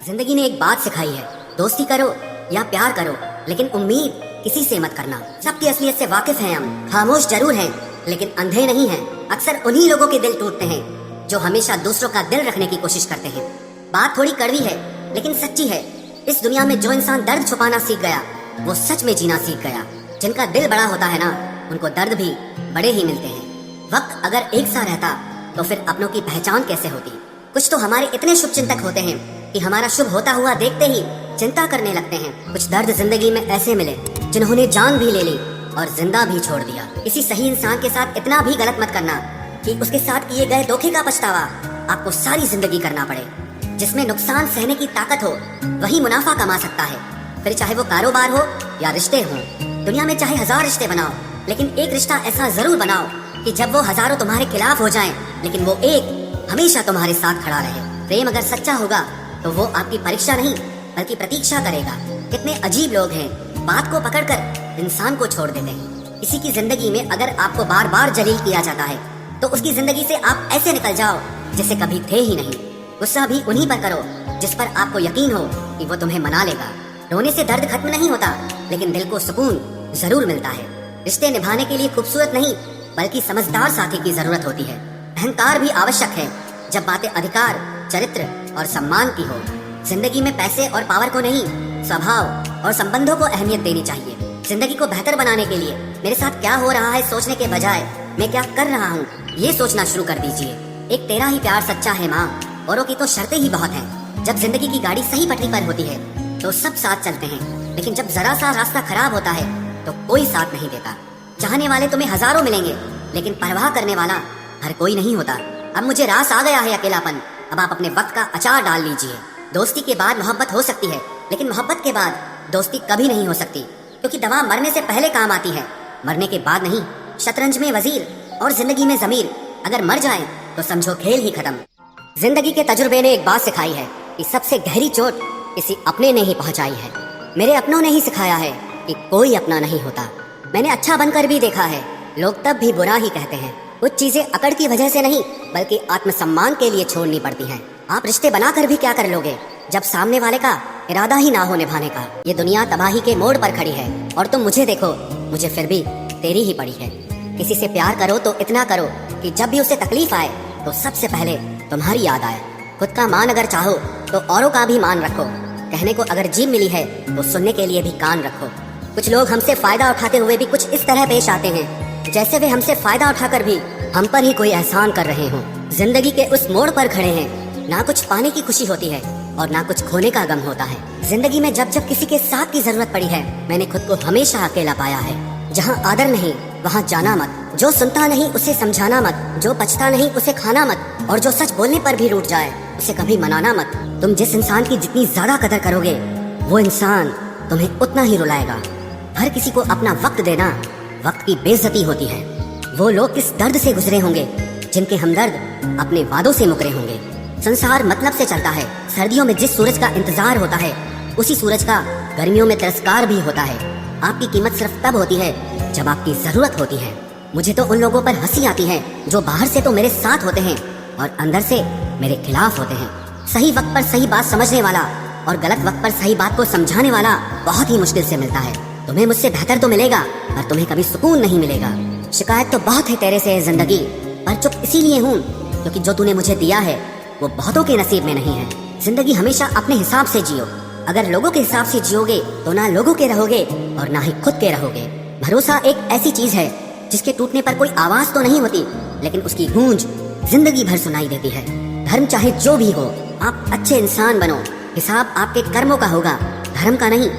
जिंदगी ने एक बात सिखाई है, दोस्ती करो या प्यार करो, लेकिन उम्मीद किसी से मत करना। सबकी असलियत से वाकिफ हैं हम, खामोश जरूर हैं लेकिन अंधे नहीं हैं। अक्सर उन्हीं लोगों के दिल टूटते हैं जो हमेशा दूसरों का दिल रखने की कोशिश करते हैं। बात थोड़ी कड़वी है लेकिन सच्ची है। इस दुनिया में जो इंसान दर्द छुपाना सीख गया वो सच में जीना सीख गया। जिनका दिल बड़ा होता है ना, उनको दर्द भी बड़े ही मिलते हैं। वक्त अगर एक सा रहता तो फिर अपनों की पहचान कैसे होती। कुछ तो हमारे इतने शुभ चिंतक होते हैं कि हमारा शुभ होता हुआ देखते ही चिंता करने लगते हैं। कुछ दर्द जिंदगी में ऐसे मिले जिन्होंने जान भी ले ली और जिंदा भी छोड़ दिया। किसी सही इंसान के साथ इतना भी गलत मत करना कि उसके साथ किए गए धोखे का पछतावा आपको सारी जिंदगी करना पड़े। जिसमें नुकसान सहने की ताकत हो वही मुनाफा कमा सकता है, फिर चाहे वो कारोबार हो या रिश्ते हो। दुनिया में चाहे 1000 रिश्ते बनाओ, लेकिन एक रिश्ता ऐसा जरूर बनाओ कि जब वो हजारों तुम्हारे खिलाफ हो जाएं, लेकिन वो एक हमेशा तुम्हारे साथ खड़ा रहे। प्रेम अगर सच्चा होगा तो वो आपकी परीक्षा नहीं बल्कि प्रतीक्षा करेगा। कितने अजीब लोग हैं, बात को पकड़कर इंसान को छोड़ देते हैं। किसी की जिंदगी में अगर आपको बार बार जलील किया जाता है तो उसकी जिंदगी से आप ऐसे निकल जाओ जैसे कभी थे ही नहीं। गुस्सा भी उन्हीं पर करो जिस पर आपको यकीन हो कि वो तुम्हें मना लेगा। रोने से दर्द खत्म नहीं होता, लेकिन दिल को सुकून जरूर मिलता है। रिश्ते निभाने के लिए खूबसूरत नहीं बल्कि समझदार साथी की जरूरत होती है। अहंकार भी आवश्यक है जब बातें अधिकार, चरित्र और सम्मान की हो। जिंदगी में पैसे और पावर को नहीं, स्वभाव और संबंधों को अहमियत देनी चाहिए। जिंदगी को बेहतर बनाने के लिए मेरे साथ क्या हो रहा है सोचने के बजाय मैं क्या कर रहा हूँ ये सोचना शुरू कर दीजिए। एक तेरा ही प्यार सच्चा है माँ, औरों की तो शर्तें ही बहुत हैं। जब जिंदगी की गाड़ी सही पटरी पर होती है तो सब साथ चलते हैं, लेकिन जब जरा सा रास्ता खराब होता है तो कोई साथ नहीं देता। चाहने वाले तुम्हें हजारों मिलेंगे, लेकिन परवाह करने वाला हर कोई नहीं होता। अब मुझे रास आ गया है अकेलापन, अब आप अपने वक्त का अचार डाल लीजिए। दोस्ती के बाद मोहब्बत हो सकती है, लेकिन मोहब्बत के बाद दोस्ती कभी नहीं हो सकती, क्योंकि दवा मरने से पहले काम आती है, मरने के बाद नहीं। शतरंज में वजीर और जिंदगी में जमीर अगर मर जाए तो समझो खेल ही खत्म। जिंदगी के तजुर्बे ने एक बात सिखाई है कि सबसे गहरी चोट किसी अपने ने ही पहुंचाई है। मेरे अपनों ने ही सिखाया है कि कोई अपना नहीं होता। मैंने अच्छा बनकर भी देखा है, लोग तब भी बुरा ही कहते हैं। कुछ चीजें अकड़ की वजह से नहीं बल्कि आत्मसम्मान के लिए छोड़नी पड़ती हैं। आप रिश्ते बनाकर भी क्या कर लोगे जब सामने वाले का इरादा ही ना हो निभाने का। ये दुनिया तबाही के मोड़ पर खड़ी है और तुम मुझे देखो, मुझे फिर भी तेरी ही पड़ी है। किसी से प्यार करो तो इतना करो कि जब भी उसे तकलीफ आए तो सबसे पहले तुम्हारी याद आए। खुद का मान अगर चाहो तो औरों का भी मान रखो। कहने को अगर जीभ मिली है तो सुनने के लिए भी कान रखो। कुछ लोग हमसे फायदा उठाते हुए भी कुछ इस तरह पेश आते हैं जैसे वे हमसे फायदा उठाकर भी हम पर ही कोई एहसान कर रहे हों। जिंदगी के उस मोड़ पर खड़े हैं, ना कुछ पाने की खुशी होती है और ना कुछ खोने का गम होता है। जिंदगी में जब जब किसी के साथ की जरूरत पड़ी है, मैंने खुद को हमेशा अकेला पाया है। जहाँ आदर नहीं वहाँ जाना मत, जो सुनता नहीं उसे समझाना मत, जो पछता नहीं उसे खाना मत, और जो सच बोलने पर भी रूठ जाए उसे कभी मनाना मत। तुम जिस इंसान की जितनी ज्यादा कदर करोगे वो इंसान तुम्हें उतना ही रुलाएगा। हर किसी को अपना वक्त देना वक्त की बेइज्जती होती है। वो लोग किस दर्द से गुजरे होंगे जिनके हमदर्द अपने वादों से मुकरे होंगे। संसार मतलब से चलता है। सर्दियों में जिस सूरज का इंतजार होता है उसी सूरज का गर्मियों में तिरस्कार भी होता है। आपकी कीमत सिर्फ तब होती है जब आपकी जरूरत होती है। मुझे तो उन लोगों पर हंसी आती है जो बाहर से तो मेरे साथ होते हैं और अंदर से मेरे खिलाफ होते हैं। सही वक्त पर सही बात समझने वाला और गलत वक्त पर सही बात को समझाने वाला बहुत ही मुश्किल से मिलता है। तुम्हें मुझसे बेहतर तो मिलेगा पर तुम्हें कभी सुकून नहीं मिलेगा। शिकायत तो बहुत है तेरे से जिंदगी, पर चुप इसीलिए हूँ क्योंकि जो तूने मुझे दिया है वो बहुतों के नसीब में नहीं है। जिंदगी हमेशा अपने हिसाब से जियो। अगर लोगों के हिसाब से जियोगे तो ना लोगों के रहोगे और ना ही खुद के रहोगे। भरोसा एक ऐसी चीज है जिसके टूटने पर कोई आवाज तो नहीं होती, लेकिन उसकी गूंज जिंदगी भर सुनाई देती है। धर्म चाहे जो भी हो, आप अच्छे इंसान बनो। हिसाब आपके कर्मों का होगा, धर्म का नहीं।